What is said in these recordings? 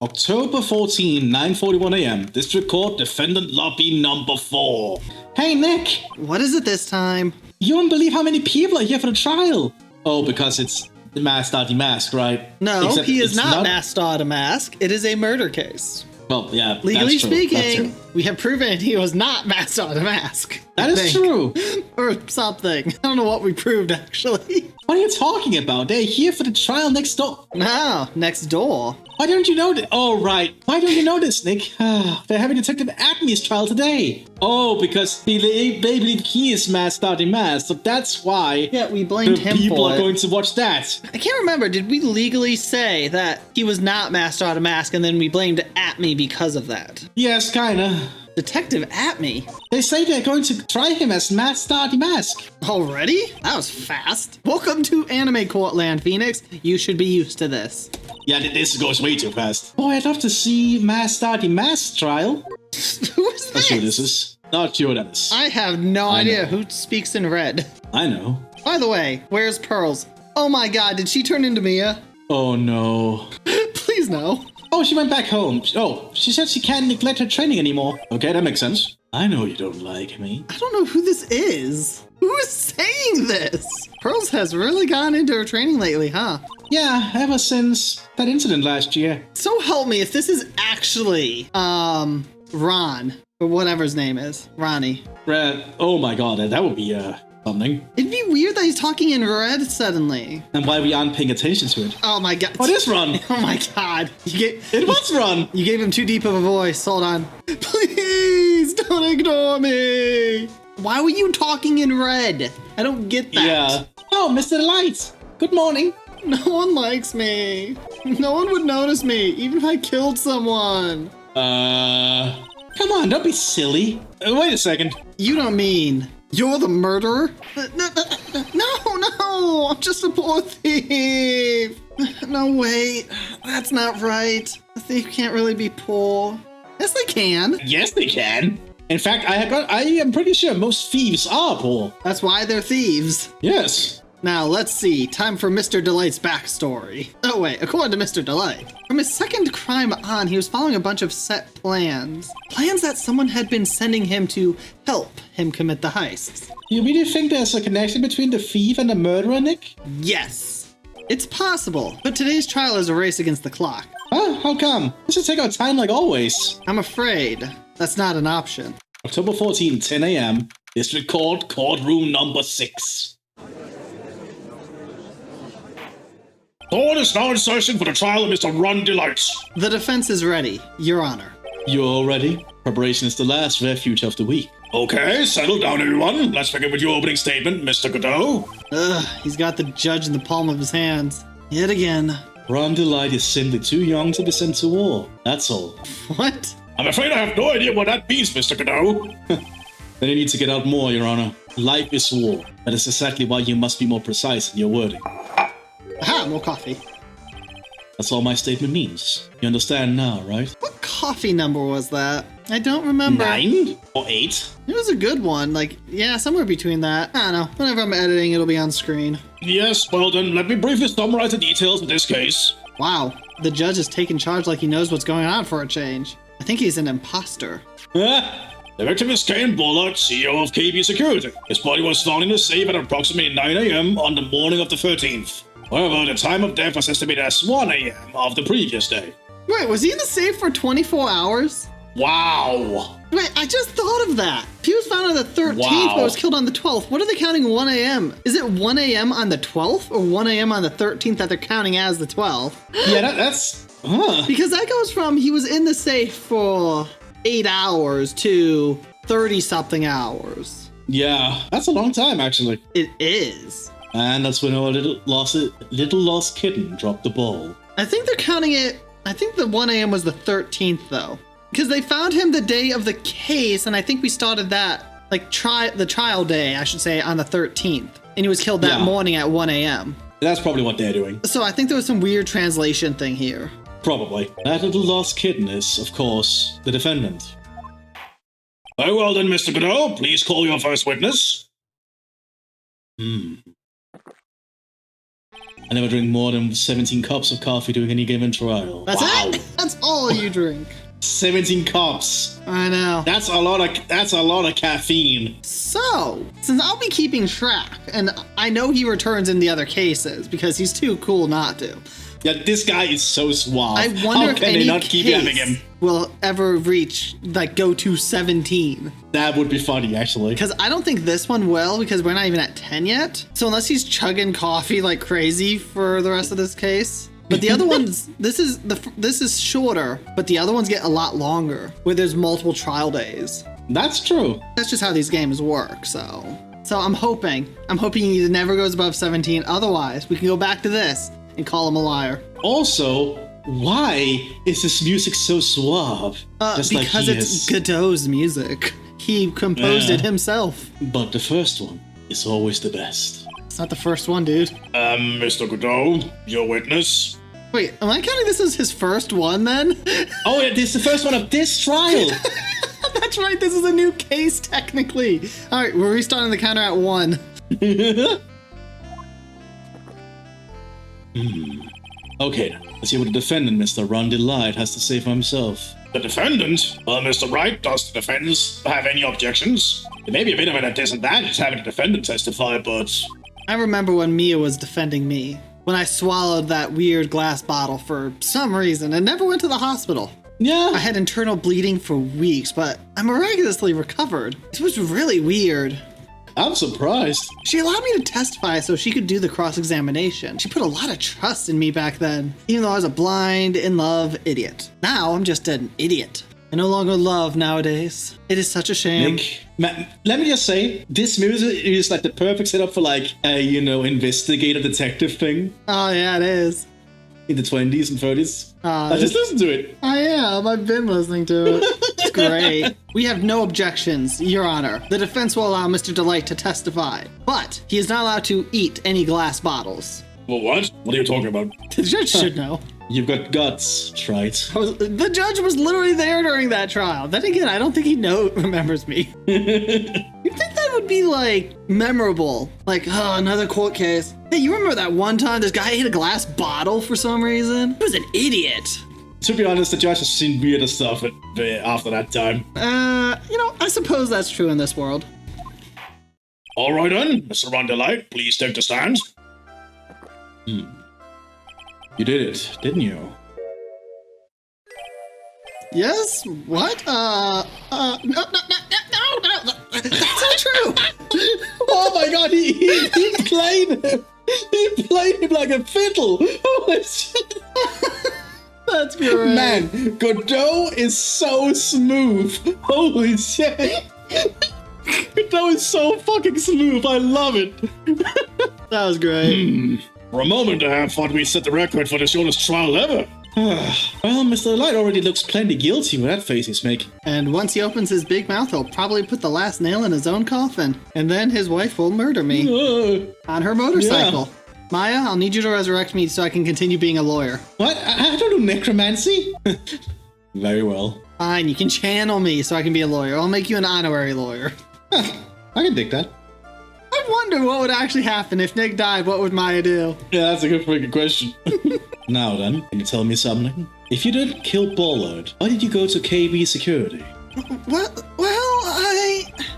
October 14, 9:41 a.m. District Court, Defendant Lobby number 4. Hey, Nick! What is it this time? You won't believe how many people are here for the trial. Oh, because it's the masked mask, right? No, Except he is it's not masked out a mask. It is a murder case. Well, yeah, Legally that's true. That's speaking, true. we have proven he was not masked out a mask. That is true. Or something. I don't know what we proved, actually. What are you talking about? They're here for the trial next door. No, next door. Why don't you know that? Oh, right. Why don't you know this, Nick? They're having Detective Acme's trial today. Oh, because they believe he is masked out in mask, so that's why. Yeah, we blamed him for it. People are going to watch that. I can't remember. Did we legally say that he was not masked out a mask and then we blamed Acme because of that? Yes, kinda. Detective Acme? They say they're going to try him as masked out in mask. Already? That was fast. Welcome to Anime Courtland, Phoenix. You should be used to this. Yeah, this goes way too fast. Oh, I'd love to see masked out in mask trial. Who is this? Not sure this is. Not sure that is. I have no idea who speaks in red. I know. By the way, where's Pearls? Oh my god, did she turn into Mia? Oh no. Please no. Oh, she went back home. Oh, she said she can't neglect her training anymore. Okay, that makes sense. I know you don't like me. I don't know who this is. Who is saying this? Pearls has really gone into her training lately, huh? Yeah, ever since that incident last year. So help me if this is actually, Ron, or whatever his name is. Ronnie. Red. Oh my god, that would be, something. It'd be weird that he's talking in red suddenly. And why we aren't paying attention to it. Oh my god. What is Ron? Oh my god. It was Ron. You gave him too deep of a voice. Hold on. Please don't ignore me. Why were you talking in red? I don't get that. Yeah. Oh, Mr. Light. Good morning. No one likes me. No one would notice me, even if I killed someone. Come on, don't be silly. Wait a second. You don't mean you're the murderer? No, I'm just a poor thief. No, wait, that's not right. A thief can't really be poor. Yes, they can. Yes, they can. In fact, I am pretty sure most thieves are poor. That's why they're thieves. Yes. Now, let's see. Time for Mr. Delight's backstory. Oh, wait. According to Mr. Delight, from his second crime on, he was following a bunch of set plans. Plans that someone had been sending him to help him commit the heists. You really think there's a connection between the thief and the murderer, Nick? Yes. It's possible, but today's trial is a race against the clock. Huh? How come? We should take our time like always. I'm afraid that's not an option. October 14, 10 a.m. District Court, courtroom number 6. Court is now in session for the trial of Mr. Ron Delight. The defense is ready, Your Honor. You're all ready? Preparation is the last refuge of the week. Okay, settle down, everyone. Let's begin with your opening statement, Mr. Godot. He's got the judge in the palm of his hands. Yet again. Ron Delight is simply too young to be sent to war. That's all. What? I'm afraid I have no idea what that means, Mr. Godot. Then you need to get out more, Your Honor. Life is war. That is exactly why you must be more precise in your wording. Aha, more coffee. That's all my statement means. You understand now, right? What coffee number was that? I don't remember. 9 or 8? It was a good one. Like, yeah, somewhere between that. I don't know. Whenever I'm editing, it'll be on screen. Yes, well then, let me briefly summarize the details of this case. Wow. The judge is taking charge like he knows what's going on for a change. I think he's an imposter. The victim is Ken Bullard, CEO of KB Security. His body was found in a safe at approximately 9 a.m. on the morning of the 13th. However, the time of death was estimated as 1 a.m. of the previous day. Wait, was he in the safe for 24 hours? Wow! Wait, I just thought of that. He was found on the 13th, Wow. but was killed on the 12th. What are they counting 1 a.m.? Is it 1 a.m. on the 12th or 1 a.m. on the 13th that they're counting as the 12th? Yeah, that's... Because that goes from he was in the safe for 8 hours to 30-something hours. Yeah, that's a long time, actually. It is. And that's when our little lost kitten dropped the ball. I think they're counting it. I think the 1 a.m. was the 13th, though. Because they found him the day of the case, and I think we started that, like, the trial day, I should say, on the 13th. And he was killed that morning at 1 a.m. That's probably what they're doing. So I think there was some weird translation thing here. Probably. That little lost kitten is, of course, the defendant. Very well then, Mr. Godot, please call your first witness. I never drink more than 17 cups of coffee during any given trial. That's it? That's all you drink. 17 cups. I know. That's a lot of caffeine. So, since I'll be keeping track, and I know he returns in the other cases because he's too cool not to. Yeah, this guy is so suave. I wonder How if can any they not keep having case him? will ever reach, like, go to 17. That would be funny, actually. Because I don't think this one will, because we're not even at 10 yet. So unless he's chugging coffee like crazy for the rest of this case. But the other ones, this is shorter, but the other ones get a lot longer, where there's multiple trial days. That's true. That's just how these games work, so I'm hoping he never goes above 17. Otherwise, we can go back to this and call him a liar. Also, why is this music so suave? Just like Because he it's is. Godot's music. He composed it himself. But the first one is always the best. It's not the first one, dude. Mr. Godot, your witness. Wait, am I counting this as his first one then? Oh, yeah, this is the first one of this trial. That's right, this is a new case technically. All right, we're restarting the counter at 1. Okay, then. Let's see what the defendant, Mr. Ron Delight, has to say for himself. The defendant? Mr. Wright, does the defense have any objections? It may be a bit of a disadvantage having the defendant testify, but... I remember when Mia was defending me, when I swallowed that weird glass bottle for some reason and never went to the hospital. Yeah. I had internal bleeding for weeks, but I miraculously recovered. It was really weird. I'm surprised. She allowed me to testify so she could do the cross-examination. She put a lot of trust in me back then, even though I was a blind, in-love idiot. Now I'm just an idiot. I no longer love nowadays. It is such a shame. Nick, let me just say, this music is like the perfect setup for like a, investigator detective thing Oh yeah, it is. in the 20s and 30s. I just listen to it. I am. I've been listening to it. It's great. We have no objections, Your Honor. The defense will allow Mr. Delight to testify, but he is not allowed to eat any glass bottles. Well, what? What are you talking about? The judge should know. You've got guts, Wright. The judge was literally there during that trial. Then again, I don't think he remembers me. You'd think that would be, like, memorable. Like, oh, another court case. Hey, you remember that one time this guy ate a glass bottle for some reason? He was an idiot. To be honest, the judge has seen weirder stuff after that time. I suppose that's true in this world. All right, then. Mr. Rondelite, please take the stand. You did it, didn't you? Yes? What? No, that's not true. Oh my god, he played him! He played him like a fiddle! Holy shit! That's great. Man, Godot is so smooth! Holy shit! Godot is so fucking smooth, I love it! That was great. For a moment, I thought we set the record for the shortest trial ever. Well, Mr. Light already looks plenty guilty with that face he's making. And once he opens his big mouth, he'll probably put the last nail in his own coffin. And then his wife will murder me. On her motorcycle. Yeah. Maya, I'll need you to resurrect me so I can continue being a lawyer. What? I don't do necromancy? Very well. Fine, you can channel me so I can be a lawyer. I'll make you an honorary lawyer. I can dig that. I wonder what would actually happen if Nick died. What would Maya do? Yeah, that's a good freaking question. Now then, can you tell me something? If you didn't kill Bollard, why did you go to KB Security? What? Well,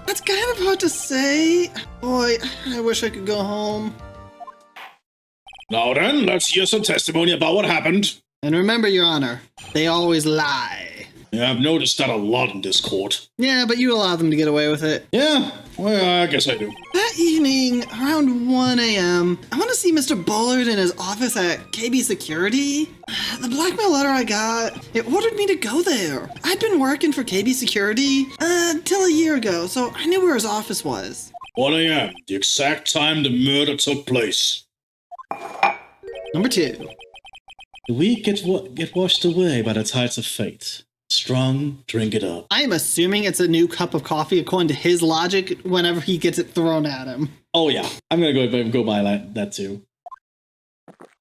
that's kind of hard to say. Boy, I wish I could go home. Now then, let's hear some testimony about what happened. And remember, Your Honor, they always lie. Yeah, I've noticed that a lot in this court. Yeah, but you allow them to get away with it. Yeah, well, I guess I do. That evening, around 1 a.m., I want to see Mr. Bullard in his office at KB Security. The blackmail letter I got, it ordered me to go there. I'd been working for KB Security till a year ago, so I knew where his office was. 1 a.m., the exact time the murder took place. Number 2. The weak get washed away by the tides of fate. Strong, drink it up. I am assuming it's a new cup of coffee according to his logic whenever he gets it thrown at him. Oh yeah, I'm gonna go by that too.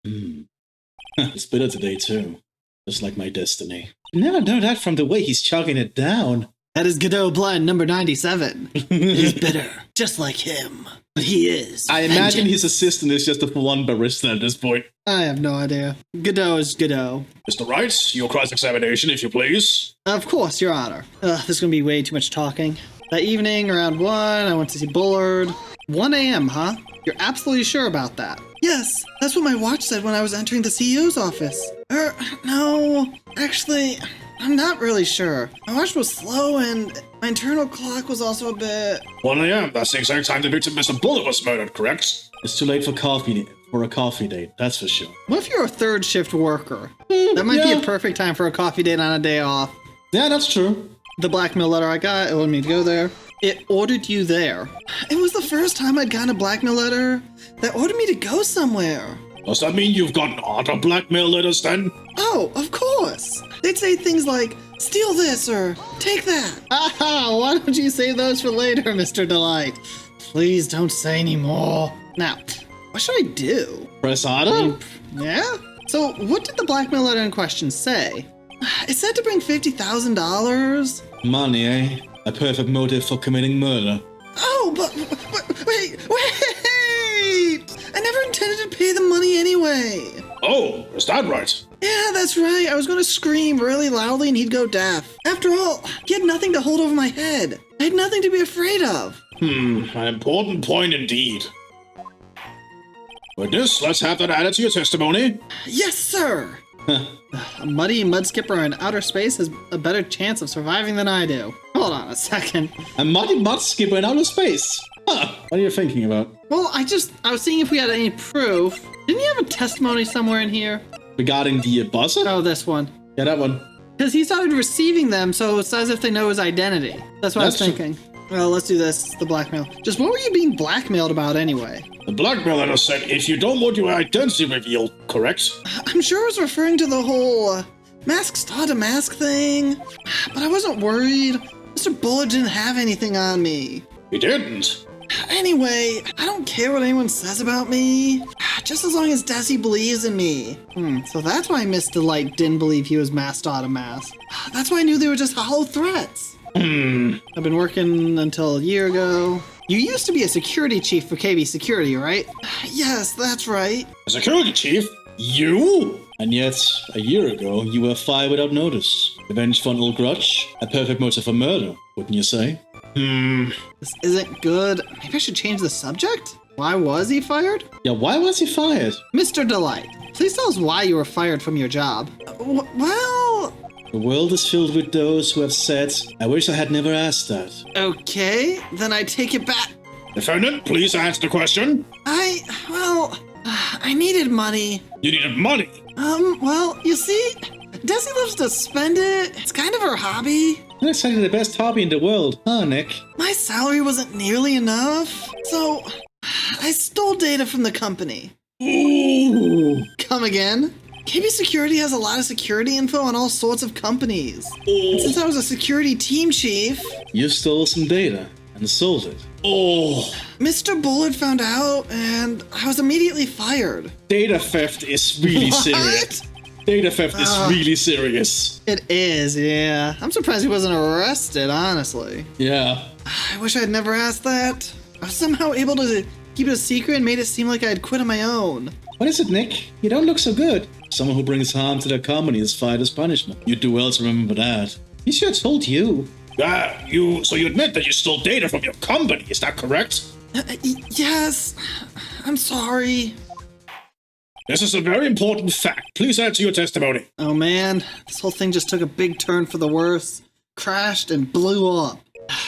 It's bitter today too, just like my destiny. You never know that from the way he's chugging it down. That is Godot Blend number 97. It is bitter, just like him. But he is. I imagine his assistant is just a one barista at this point. I have no idea. Godot is Godot. Mr. Wright, your cross-examination, if you please. Of course, Your Honor. This is gonna be way too much talking. That evening, around 1, I went to see Bullard. 1 a.m., huh? You're absolutely sure about that? Yes, that's what my watch said when I was entering the CEO's office. No, actually, I'm not really sure. My watch was slow and my internal clock was also a bit... 1 a.m., that's the exact time the victim Mr. Bullard was murdered, correct? It's too late for a coffee date, that's for sure. What if you're a third shift worker? That might be a perfect time for a coffee date on a day off. Yeah, that's true. The blackmail letter I got, it wanted me to go there. It ordered you there. It was the first time I'd gotten a blackmail letter that ordered me to go somewhere. Does that mean you've gotten other blackmail letters then? Oh, of course. They'd say things like, steal this or take that. Aha, why don't you save those for later, Mr. Delight? Please don't say any more. Now, what should I do? Press auto? Yeah? So, what did the blackmail letter in question say? It said to bring $50,000. Money, eh? A perfect motive for committing murder. Oh, but wait! I never intended to pay the money anyway. Oh, is that right? Yeah, that's right. I was going to scream really loudly and he'd go deaf. After all, he had nothing to hold over my head. I had nothing to be afraid of. An important point indeed. Witness, let's have that added to your testimony. Yes, sir. A muddy mudskipper in outer space has a better chance of surviving than I do. Hold on a second. A muddy mudskipper in outer space? Huh. What are you thinking about? Well, I was seeing if we had any proof. Didn't you have a testimony somewhere in here? Regarding the buzzer? Oh, this one. Yeah, that one. Because he started receiving them, so it's as if they know his identity. That's what I was thinking. Well, let's do this. The blackmail. Just what were you being blackmailed about anyway? The blackmail letter said if you don't want your identity revealed, correct? I'm sure it was referring to the whole mask started mask thing. But I wasn't worried. Mr. Bullard didn't have anything on me. He didn't. Anyway, I don't care what anyone says about me. Just as long as Desi believes in me. So that's why Miss Delight didn't believe he was masked out of mask. That's why I knew they were just hollow threats. I've been working until a year ago. You used to be a security chief for KB Security, right? Yes, that's right. A security chief? You? And yet, a year ago, you were fired without notice. Revenge for an old grudge? A perfect motive for murder, wouldn't you say? This isn't good. Maybe I should change the subject? Why was he fired? Yeah, why was he fired? Mr. Delight, please tell us why you were fired from your job. Well... The world is filled with those who have said, I wish I had never asked that. Okay, then I take it back. Defendant, please answer the question. I needed money. You needed money. Well, you see, Desi loves to spend it. It's kind of her hobby. That's like the best hobby in the world, huh, Nick? My salary wasn't nearly enough, so I stole data from the company. Ooh. Come again? KB Security has a lot of security info on all sorts of companies. And since I was a security team chief... You stole some data and sold it. Oh. Mr. Bullard found out, and I was immediately fired. Data theft is really serious. Data theft is really serious. It is, yeah. I'm surprised he wasn't arrested, honestly. Yeah. I wish I'd never asked that. I was somehow able to keep it a secret and made it seem like I had quit on my own. What is it, Nick? You don't look so good. Someone who brings harm to their company is fired as punishment. You do well to remember that. He should have told you. So you admit that you stole data from your company, is that correct? Yes. I'm sorry. This is a very important fact. Please answer your testimony. Oh man, this whole thing just took a big turn for the worse. Crashed and blew up.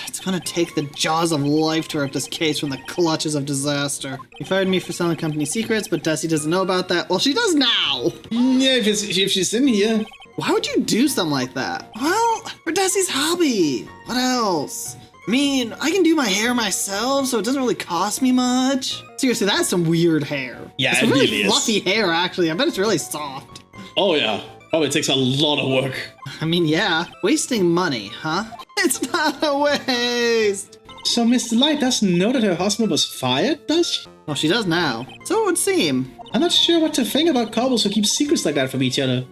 It's gonna take the jaws of life to rip this case from the clutches of disaster. He fired me for selling company secrets, but Desi doesn't know about that. Well, she does now! Yeah, if she's in here. Why would you do something like that? Well, for Desi's hobby. What else? I mean, I can do my hair myself, so it doesn't really cost me much. Seriously, that's some weird hair. Yeah, it's it really is. Fluffy hair, actually. I bet it's really soft. Oh yeah. Probably takes a lot of work. I mean, yeah. Wasting money, huh? It's not a waste! So Miss Delight doesn't know that her husband was fired, does she? Well, she does now. So it would seem. I'm not sure what to think about couples who keep secrets like that from each other.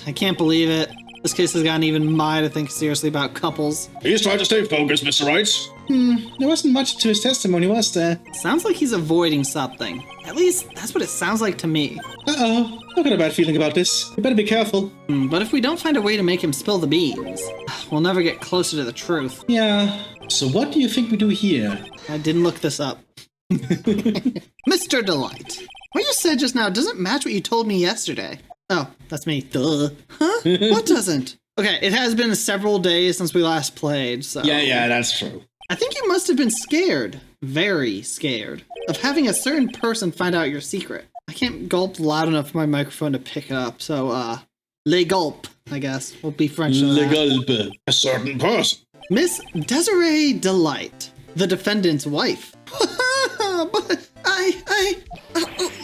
I can't believe it. This case has gotten even me to think seriously about couples. Please try to stay focused, Mr. Wright. There wasn't much to his testimony, was there? Sounds like he's avoiding something. At least, that's what it sounds like to me. Uh-oh, I've got a bad feeling about this. You better be careful. But if we don't find a way to make him spill the beans, we'll never get closer to the truth. Yeah. So what do you think we do here? I didn't look this up. Mr. Delight. What you said just now doesn't match what you told me yesterday. Oh, that's me. Duh. Huh? What doesn't? Okay, it has been several days since we last played, so... Yeah, that's true. I think you must have been scared, very scared, of having a certain person find out your secret. I can't gulp loud enough for my microphone to pick it up, so, le gulp, I guess. We'll be French on Le that. gulpe. A certain person. Miss Desiree Delight, the defendant's wife. But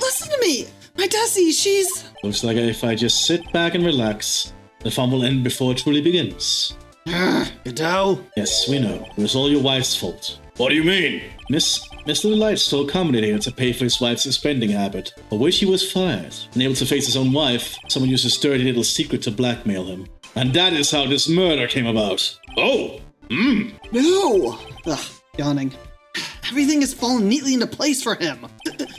listen to me. My Desi, she's... Looks like if I just sit back and relax, the fun will end before it truly begins. Godot. Yes, we know. It was all your wife's fault. What do you mean? Mr. Delight stole comedy here to pay for his wife's spending habit, for which he was fired. Unable to face his own wife, someone used his dirty little secret to blackmail him. And that is how this murder came about. Oh. No. Ugh, yawning. Everything has fallen neatly into place for him.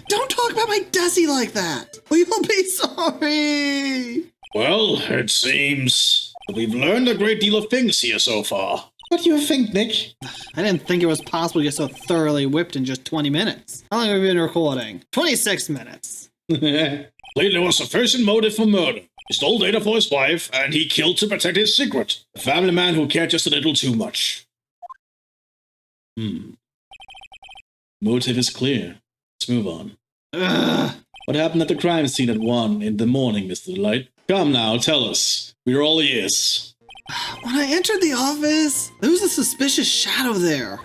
Don't talk about my Desi like that. We will be sorry. Well, it seems we've learned a great deal of things here so far. What do you think, Nick? I didn't think it was possible to get so thoroughly whipped in just 20 minutes. How long have we been recording? 26 minutes. Clearly there was sufficient motive for murder. He stole data for his wife, and he killed to protect his secret. A family man who cared just a little too much. Motive is clear. Let's move on. Ugh. What happened at the crime scene at 1 in the morning, Mr. Delight? Come now, tell us. We're all ears. When I entered the office, there was a suspicious shadow there.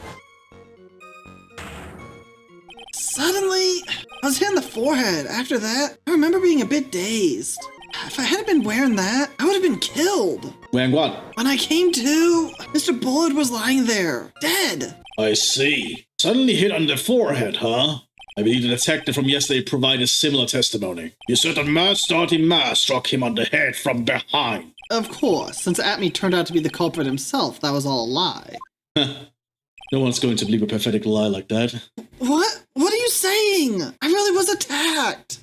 Suddenly, I was hit in the forehead. After that, I remember being a bit dazed. If I hadn't been wearing that, I would have been killed. Wearing what? When I came to, Mr. Bullard was lying there, dead. I see. Suddenly hit on the forehead, huh? I believe the detective from yesterday provided similar testimony. You said that Mthis struck him on the head from behind. Of course, since Atme turned out to be the culprit himself, that was all a lie. No one's going to believe a pathetic lie like that. What? What are you saying? I really was attacked.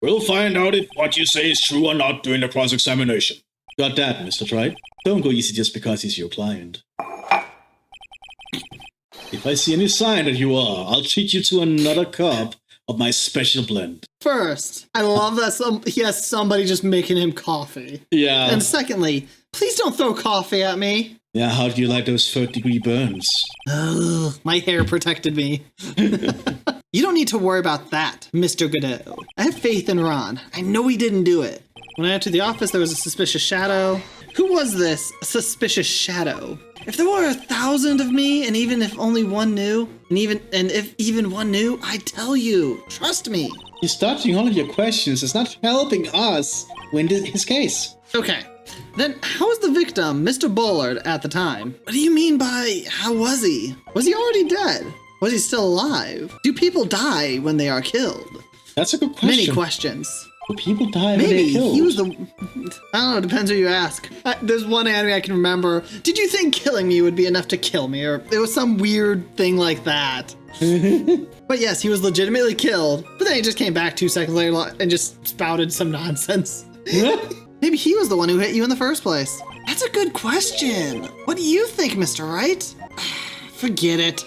We'll find out if what you say is true or not during the cross-examination. Got that, Mr. Wright? Don't go easy just because he's your client. If I see any sign that you are, I'll treat you to another cup of my special blend. First, I love that he has somebody just making him coffee. Yeah. And secondly, please don't throw coffee at me. Yeah, how do you like those third-degree burns? Ugh, my hair protected me. You don't need to worry about that, Mr. Godot. I have faith in Ron. I know he didn't do it. When I entered the office, there was a suspicious shadow. Who was this suspicious shadow? If there were 1,000 of me, and even if only one knew, and if even one knew, I'd tell you. Trust me. He's dodging all of your questions. It's not helping us win his case. Okay. Then how was the victim, Mr. Bullard, at the time? What do you mean by how was he? Was he already dead? Was he still alive? Do people die when they are killed? That's a good question. Many questions. Do people die when Maybe they're killed? he was the... I don't know, depends who you ask. There's one anime I can remember. Did you think killing me would be enough to kill me? Or it was some weird thing like that. But yes, he was legitimately killed. But then he just came back 2 seconds later and just spouted some nonsense. Maybe he was the one who hit you in the first place. That's a good question. What do you think, Mr. Wright? Forget it.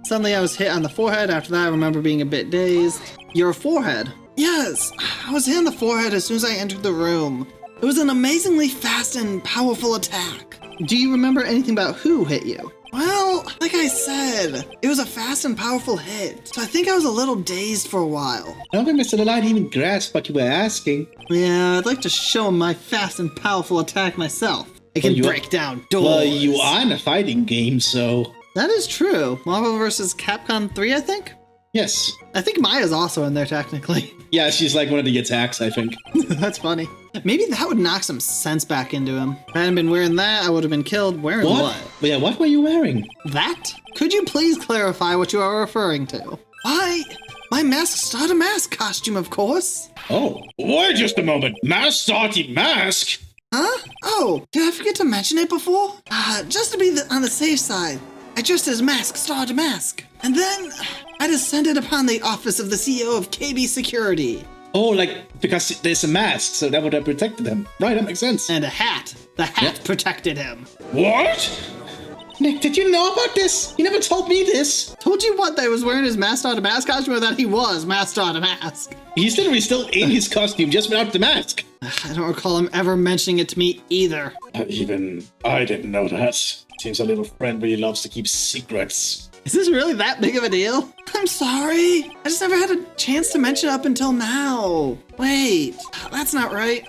Suddenly I was hit on the forehead. After that, I remember being a bit dazed. Your forehead? Yes, I was hit on the forehead as soon as I entered the room. It was an amazingly fast and powerful attack. Do you remember anything about who hit you? Well, like I said, it was a fast and powerful hit, so I think I was a little dazed for a while. I don't think Mr. Delight even grasped what you were asking. Yeah, I'd like to show him my fast and powerful attack myself. I can break down doors. Well, you are in a fighting game, so... That is true. Marvel vs. Capcom 3, I think? Yes. I think Maya's also in there, technically. Yeah, she's like one of the attacks, I think. That's funny. Maybe that would knock some sense back into him. If I hadn't been wearing that, I would have been killed. Wearing what? Yeah, what were you wearing? That? Could you please clarify what you are referring to? Why, my Mask Starter Mask costume, of course. Oh. Wait just a moment. Mthis Mask? Huh? Oh, did I forget to mention it before? Just to be on the safe side, I dressed as Mask Star Damask. And then I descended upon the office of the CEO of KB Security. Oh, like, because there's a mask, so that would have protected him. Right, that makes sense. And a hat. The hat protected him. What? Nick, did you know about this? You never told me this. Told you what, that he was wearing his Mask Star Damask costume, or that he was Mask Star Damask? He's literally still in his costume, just without the mask. I don't recall him ever mentioning it to me either. Even I didn't know that. Seems our little friend really loves to keep secrets. Is this really that big of a deal? I'm sorry. I just never had a chance to mention it up until now. Wait, that's not right.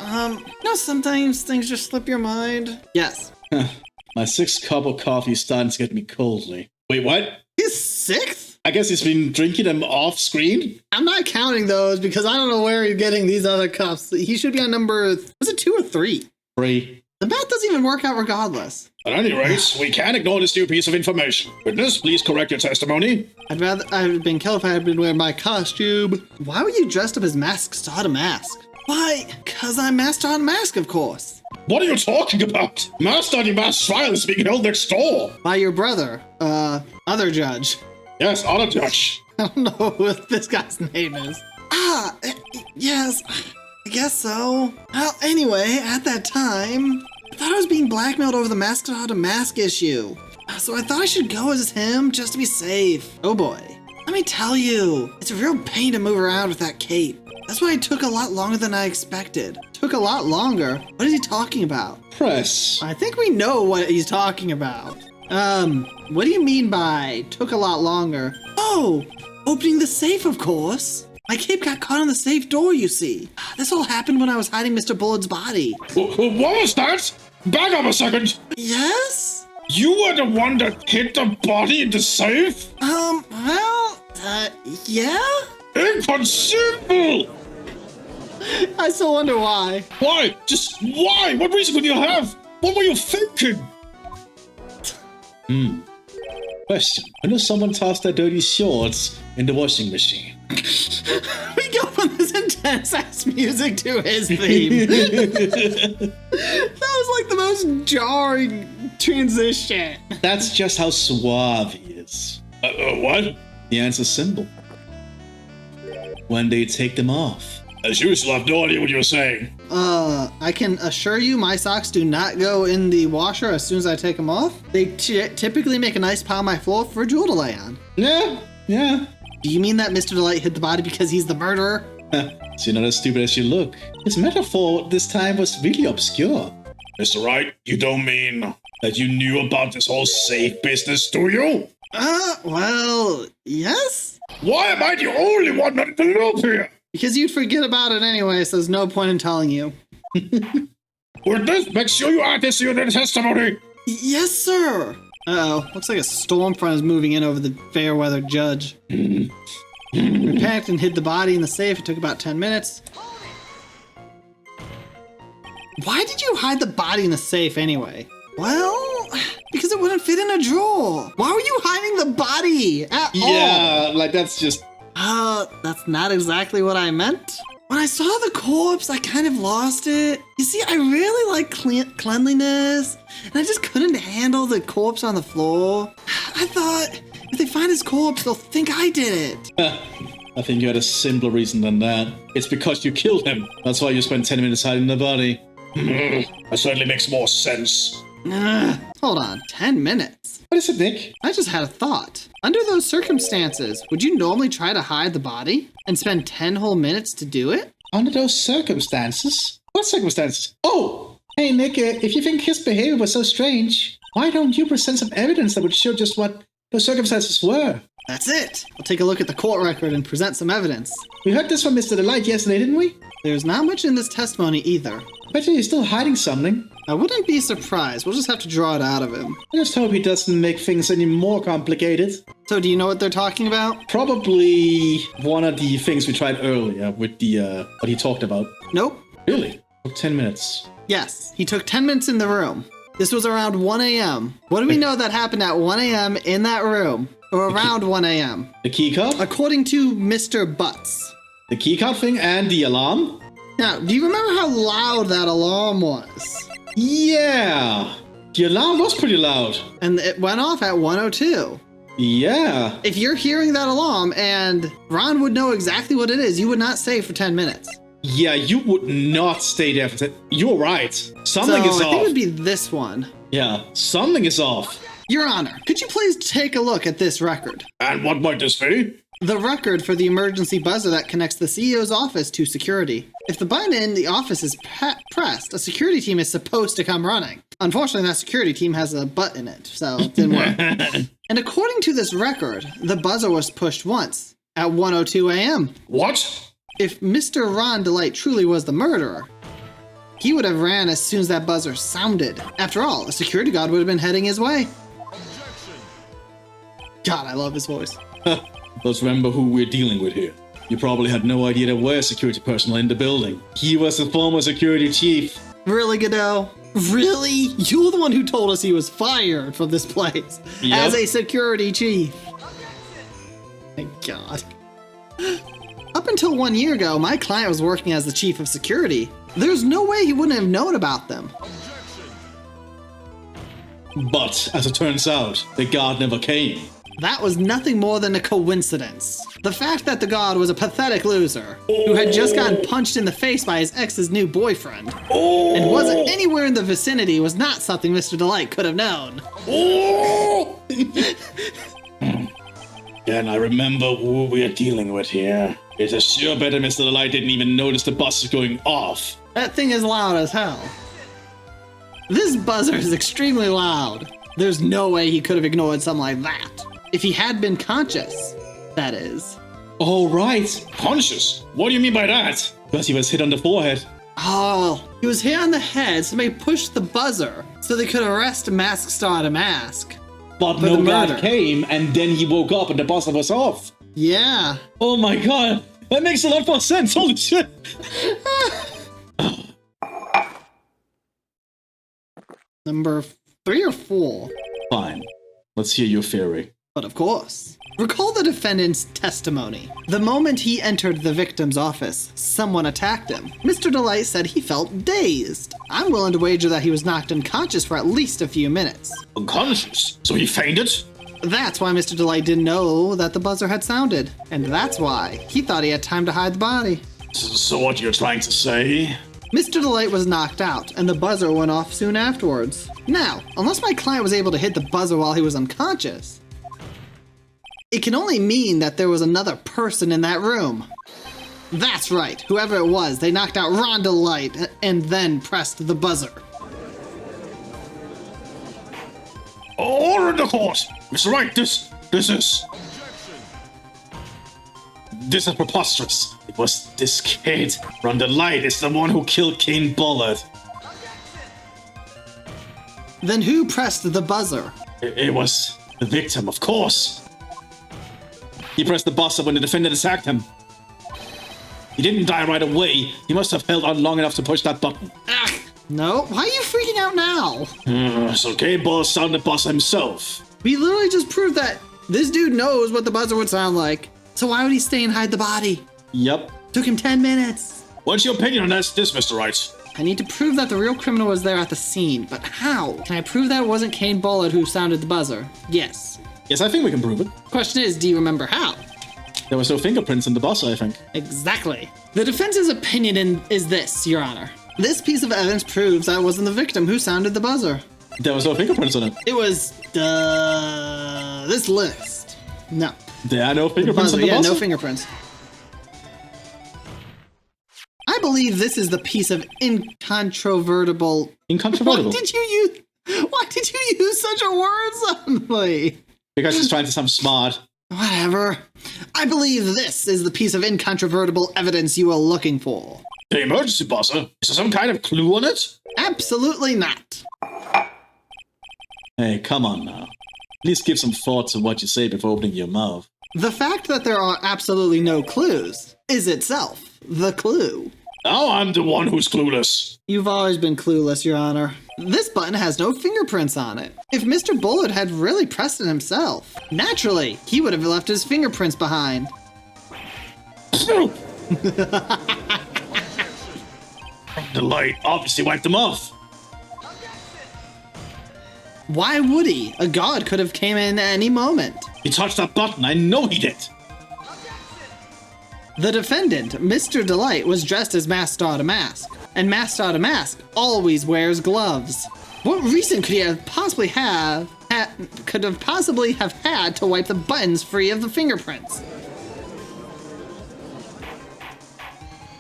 Sometimes things just slip your mind. Yes. My 6th cup of coffee is starting to get me coldly. Wait, what? His 6th? I guess he's been drinking them off screen? I'm not counting those because I don't know where he's getting these other cups. He should be on number, was it 2 or 3? 3. The math doesn't even work out regardless. At any rate, we can't ignore this new piece of information. Witness, please correct your testimony. I'd have been killed if I had been wearing my costume. Why were you dressed up as Mask Star Damask? Why? Cause I'm Mask Star Damask, of course. What are you talking about? Master Damask's trial is being held next door. By your brother, other judge. Yes, other judge. I don't know what this guy's name is. Yes, I guess so. Well, anyway, at that time, I thought I was being blackmailed over the Mask Star Damask issue. So I thought I should go as him just to be safe. Oh boy. Let me tell you, it's a real pain to move around with that cape. That's why it took a lot longer than I expected. Took a lot longer? What is he talking about? Press. I think we know what he's talking about. What do you mean by took a lot longer? Oh, opening the safe, of course. My cape got caught on the safe door, you see. This all happened when I was hiding Mr. Bullard's body. What was that? Back up a second. Yes? You were the one that hid the body in the safe? Yeah? Inconceivable! I still wonder why. Why? Just why? What reason could you have? What were you thinking? Question. When does someone toss their dirty shorts in the washing machine? We go from this intense ass music to his theme. That was like the most jarring transition. That's just how suave he is. What? The answer's simple. When they take them off. As usual, I have no idea what you're saying. I can assure you my socks do not go in the washer as soon as I take them off. They typically make a nice pile on my floor for Jewel to lay on. Yeah. Do you mean that Mr. Delight hid the body because he's the murderer? So you're not as stupid as you look. His metaphor this time was really obscure. Mr. Wright, you don't mean that you knew about this whole safe business, do you? Well, yes? Why am I the only one not in the loop here? Because you'd forget about it anyway, so there's no point in telling you. Witness, make sure you add this to your testimony. Yes, sir. Uh-oh, looks like a storm front is moving in over the fair-weather judge. We panicked and hid the body in the safe. It took about 10 minutes. Why did you hide the body in the safe anyway? Well, because it wouldn't fit in a drawer. Why were you hiding the body at all? Yeah, like that's just... That's not exactly what I meant. When I saw the corpse, I kind of lost it. You see, I really like cleanliness, and I just couldn't handle the corpse on the floor. I thought, if they find his corpse, they'll think I did it. I think you had a simpler reason than that. It's because you killed him. That's why you spent 10 minutes hiding the body. That certainly makes more sense. Hold on, 10 minutes? What is it, Nick? I just had a thought. Under those circumstances, would you normally try to hide the body and spend 10 whole minutes to do it? Under those circumstances? What circumstances? Oh! Hey, Nick, if you think his behavior was so strange, why don't you present some evidence that would show just what those circumstances were? That's it. I'll take a look at the court record and present some evidence. We heard this from Mr. Delight yesterday, didn't we? There's not much in this testimony either. Bet you he's still hiding something. I wouldn't be surprised. We'll just have to draw it out of him. I just hope he doesn't make things any more complicated. So do you know what they're talking about? Probably one of the things we tried earlier with the, what he talked about. Nope. Really? Took 10 minutes. Yes, he took 10 minutes in the room. This was around 1 a.m. What do we know that happened at 1 a.m. in that room? Or around 1 a.m.? The keycard? According to Mr. Butts. The keycard thing and the alarm? Now, do you remember how loud that alarm was? Yeah. The alarm was pretty loud. And it went off at 1:02. Yeah. If you're hearing that alarm and Ron would know exactly what it is, you would not stay for 10 minutes. Yeah, you would not stay there for 10. You're right. Something is I think it off. would be this one. Yeah, something is off. Your Honor, could you please take a look at this record? And what might this be? The record for the emergency buzzer that connects the CEO's office to security. If the button in the office is pressed, a security team is supposed to come running. Unfortunately, that security team has a butt in it, so it didn't work. And according to this record, the buzzer was pushed once, at 1:02 a.m. What? If Mr. Ron Delight truly was the murderer, he would have ran as soon as that buzzer sounded. After all, a security guard would have been heading his way. God, I love his voice. Let's remember who we're dealing with here. You probably had no idea there were security personnel in the building. He was the former security chief. Really, Godot? Really? You're the one who told us he was fired from this place as a security chief. Thank God. Up until 1 year ago, my client was working as the chief of security. There's no way he wouldn't have known about them. But, as it turns out, the guard never came. That was nothing more than a coincidence. The fact that the god was a pathetic loser who had just gotten punched in the face by his ex's new boyfriend and wasn't anywhere in the vicinity was not something Mr. Delight could have known. Then I remember who we're dealing with here. It's a sure bet that Mr. Delight didn't even notice the bus was going off. That thing is loud as hell. This buzzer is extremely loud. There's no way he could have ignored something like that. If he had been conscious, that is. Oh, right. Conscious? What do you mean by that? Because he was hit on the forehead. Oh, he was hit on the head, somebody pushed the buzzer so they could arrest Mask Star to Mask. But For no the guard murder. came, and then he woke up and the buzzer was off. Yeah. Oh my god. That makes a lot more sense. Holy shit. Number 3 or 4? Fine. Let's hear your theory. But of course. Recall the defendant's testimony. The moment he entered the victim's office, someone attacked him. Mr. Delight said he felt dazed. I'm willing to wager that he was knocked unconscious for at least a few minutes. Unconscious? So he fainted? That's why Mr. Delight didn't know that the buzzer had sounded. And that's why he thought he had time to hide the body. So what you're trying to say? Mr. Delight was knocked out, and the buzzer went off soon afterwards. Now, unless my client was able to hit the buzzer while he was unconscious, it can only mean that there was another person in that room. That's right, whoever it was, they knocked out Ron Delight and then pressed the buzzer. Order in the court! Mr. Wright, this is preposterous. It was this kid. Ron Delight is the one who killed Kane Bullard. Then who pressed the buzzer? It was the victim, of course. He pressed the buzzer when the defendant attacked him. He didn't die right away. He must have held on long enough to push that button. Ah, no, why are you freaking out now? So Kane Bullard sounded the buzzer himself. We literally just proved that this dude knows what the buzzer would sound like. So why would he stay and hide the body? Yep. Took him 10 minutes. What's your opinion on this, Mr. Wright? I need to prove that the real criminal was there at the scene, but how? Can I prove that it wasn't Kane Bullard who sounded the buzzer? Yes. Yes, I think we can prove it. Question is, do you remember how? There was no fingerprints in the buzzer, I think. Exactly. The defense's opinion is this, Your Honor. This piece of evidence proves that it wasn't the victim who sounded the buzzer. There was no fingerprints on it. It was, this list. No. There are no fingerprints on the yeah, buzzer? no fingerprints. I believe this is the piece of incontrovertible. Incontrovertible? Why did you use such a word suddenly? Because he's trying to sound smart. Whatever. I believe this is the piece of incontrovertible evidence you are looking for. The emergency buzzer? Is there some kind of clue on it? Absolutely not. Hey, come on now. At least give some thought to what you say before opening your mouth. The fact that there are absolutely no clues is itself the clue. Now I'm the one who's clueless. You've always been clueless, Your Honor. This button has no fingerprints on it. If Mr. Bullard had really pressed it himself, naturally, he would have left his fingerprints behind. The light obviously wiped them off. Why would he? A god could have came in at any moment. He touched that button. I know he did. The defendant, Mr. Delight, was dressed as Master Mask, and Master Mask always wears gloves. What reason could he have possibly had to wipe the buttons free of the fingerprints?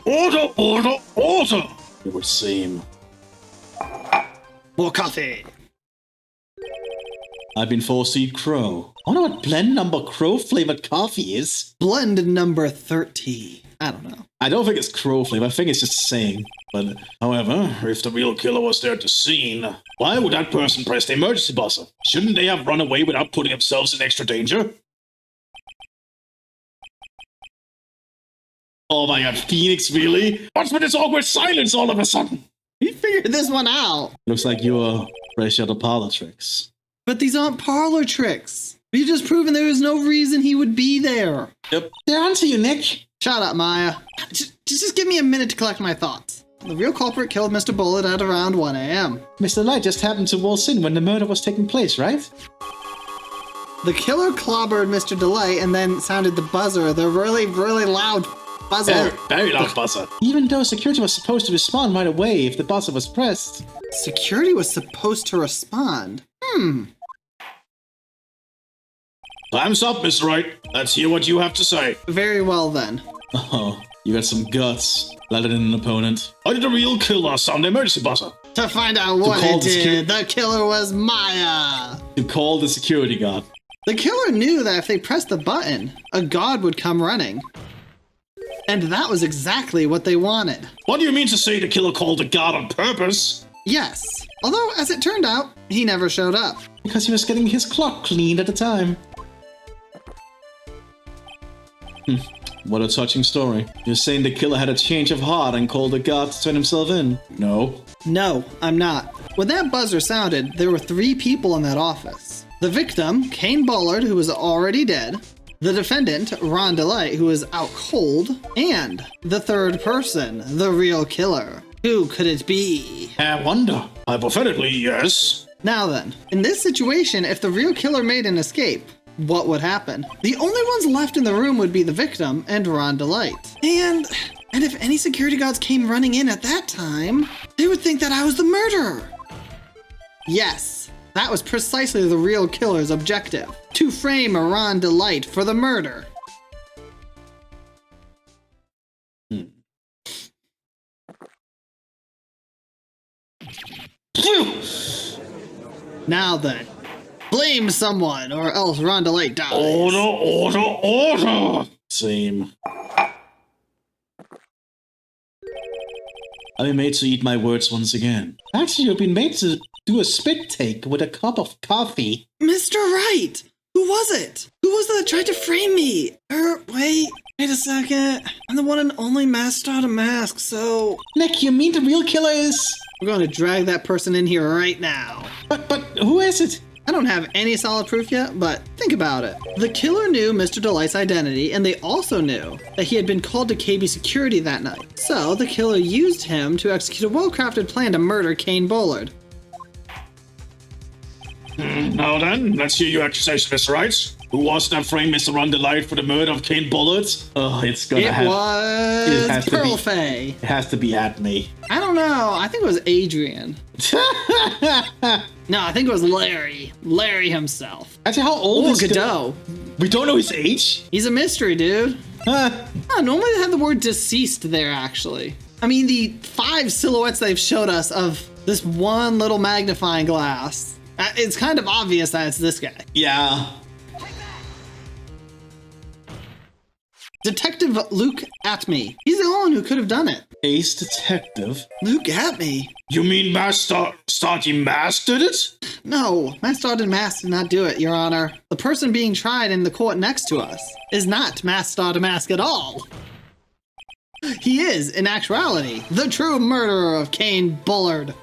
Order, order, order! It would seem. More coffee. I've been forced to eat crow. I wonder what blend number crow flavored coffee is. Blend number 30. I don't know. I don't think it's crow flavor. I think it's just saying. But however, if the real killer was there at the scene, why would that person press the emergency buzzer? Shouldn't they have run away without putting themselves in extra danger? oh my god, Phoenix, really? What's with this awkward silence all of a sudden? He figured this one out. Looks like you're fresh out of parlor tricks. But these aren't parlor tricks. We've just proven there was no reason he would be there. Yep. They're onto you, Nick. Shut up, Maya. Just give me a minute to collect my thoughts. The real culprit killed Mr. Bullet at around 1 a.m. Mr. Light just happened to waltz in when the murder was taking place, right? The killer clobbered Mr. Delight and then sounded the buzzer, the really, really loud buzzer. Very loud buzzer. Even though security was supposed to respond right away if the buzzer was pressed. Security was supposed to respond? Time's up, Mr. Wright. Let's hear what you have to say. Very well then. Oh, you got some guts, rather than an opponent. Why did the real killer sound the emergency buzzer? To find out what it did, the killer was Maya. To call the security guard. The killer knew that if they pressed the button, a god would come running. And that was exactly what they wanted. What do you mean to say the killer called the guard on purpose? Yes. Although, as it turned out, he never showed up. Because he was getting his clock cleaned at the time. What a touching story. You're saying the killer had a change of heart and called the guard to turn himself in? No. No, I'm not. When that buzzer sounded, there were 3 people in that office. The victim, Kane Bullard, who was already dead. The defendant, Ron Delight, who was out cold. And the third person, the real killer. Who could it be? I wonder. Hypothetically, yes. Now then, in this situation, if the real killer made an escape, what would happen? The only ones left in the room would be the victim and Ron Delight. And if any security guards came running in at that time, they would think that I was the murderer. Yes, that was precisely the real killer's objective. To frame Ron Delight for the murder. Now then, blame someone or else Ron Delight dies. Order, order, order! Same. I've been made to eat my words once again. Actually, you've been made to do a spit take with a cup of coffee. Mr. Wright! Who was it? Who was it that tried to frame me? Wait a second. I'm the one and only Master to Mask, so... Nick, you mean the real killer is... We're going to drag that person in here right now. But who is it? I don't have any solid proof yet, but think about it. The killer knew Mr. Delight's identity, and they also knew that he had been called to KB security that night. So the killer used him to execute a well-crafted plan to murder Kane Bullard. Now then, let's hear your accusation, Mr. Wright. Who was that framed Mr. Ron Delight for the murder of Kane Bullard? Oh, it's gonna It have... was Pearl Fay. It has to be at me. I don't know. I think it was Adrian. No, I think it was Larry. Larry himself. Actually, how old Oh, is Godot. We don't know his age? He's a mystery, dude. Huh. Oh, normally they have the word deceased there, actually. I mean, the 5 silhouettes they've showed us of this one little magnifying glass. It's kind of obvious that it's this guy. Yeah. Detective Luke Atme. He's the only one who could have done it. Ace Detective? Luke Atme? You mean Master Mask did it? No, Master Mask did not do it, Your Honor. The person being tried in the court next to us is not Master Mask at all. He is, in actuality, the true murderer of Kane Bullard.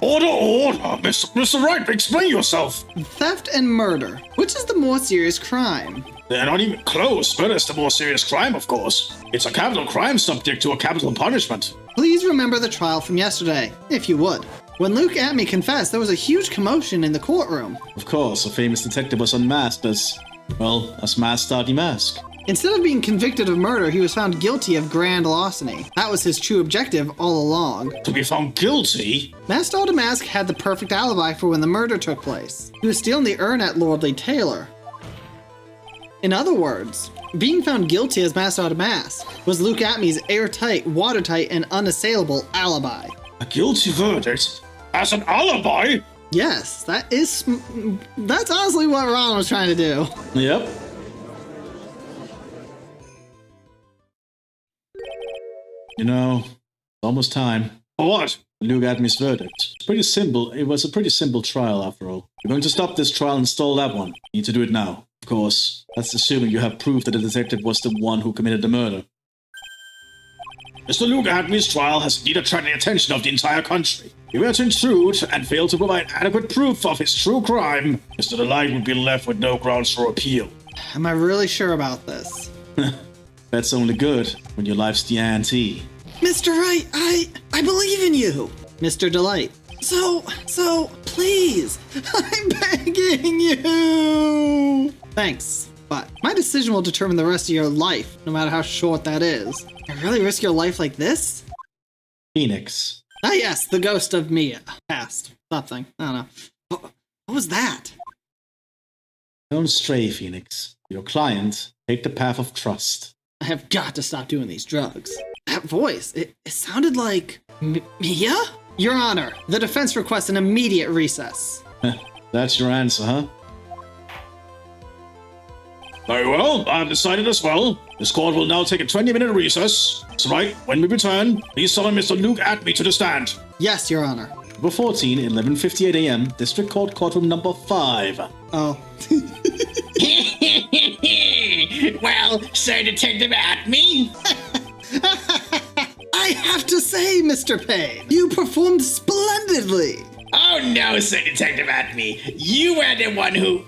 Order, order! Mr. Wright, explain yourself! Theft and murder. Which is the more serious crime? They're not even close. Murder is the more serious crime, of course. It's a capital crime subject to a capital punishment. Please remember the trial from yesterday, if you would. When Luke Atme confessed, there was a huge commotion in the courtroom. Of course, a famous detective was unmasked as masked Stardy Mask. Instead of being convicted of murder, he was found guilty of grand larceny. That was his true objective all along. To be found guilty? Masked Damask had the perfect alibi for when the murder took place. He was stealing the urn at Lordly Taylor. In other words, being found guilty as Masked Damask was Luke Atme's airtight, watertight, and unassailable alibi. A guilty verdict? As an alibi? Yes, that's honestly what Ron was trying to do. Yep. You know, it's almost time. For what? Luke Atme's verdict. It's pretty simple. It was a pretty simple trial, after all. You're going to stop this trial and stall that one. You need to do it now. Of course, that's assuming you have proof that the detective was the one who committed the murder. Mr. Luke Atme's trial has indeed attracted the attention of the entire country. If he were to intrude and fail to provide adequate proof of his true crime, Mr. Delight would be left with no grounds for appeal. Am I really sure about this? That's only good when your life's the ante. Mr. Wright, I believe in you. Mr. Delight. So, please, I'm begging you. Thanks, but my decision will determine the rest of your life, no matter how short that is. I really risk your life like this? Phoenix. Ah yes, the ghost of Mia. Past. Something. I don't know. What was that? Don't stray, Phoenix. Your client, take the path of trust. I have got to stop doing these drugs. That voice, it sounded like Mia? Your Honor, the defense requests an immediate recess. That's your answer, huh? Very well, I've decided as well. This court will now take a 20-minute recess. So right, when we return, please summon Mr. Luke Atme to the stand. Yes, Your Honor. Number 14, 11:58 a.m., District Court, Courtroom number 5. Oh. Well, Sir Detective Atme? I have to say, Mr. Payne, you performed splendidly. Oh no, Sir Detective Atme. You were the one who...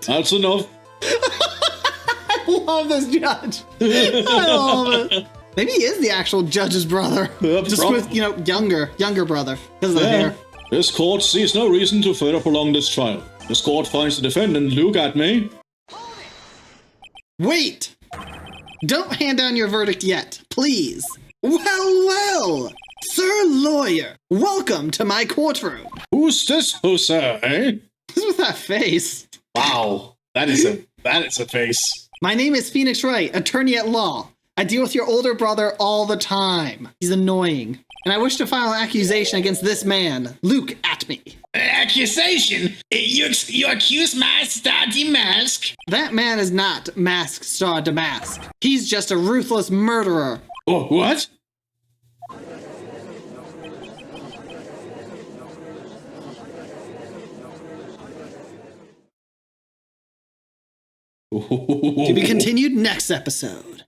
That's enough. I love this judge. I love it. Maybe he is the actual judge's brother. Just with, younger brother. Because of the hair. This court sees no reason to further prolong this trial. This court finds the defendant, Luke Atme. Wait! Don't hand down your verdict yet, please. Well. Sir Lawyer, welcome to my courtroom. Who's this, sir, eh? Who's with that face? Wow. That is a face. My name is Phoenix Wright, attorney at law. I deal with your older brother all the time. He's annoying. And I wish to file an accusation against this man, Luke Atme. Accusation? You accuse Masked Damask? That man is not Masked Star Damask. He's just a ruthless murderer. Oh, what? To be continued next episode.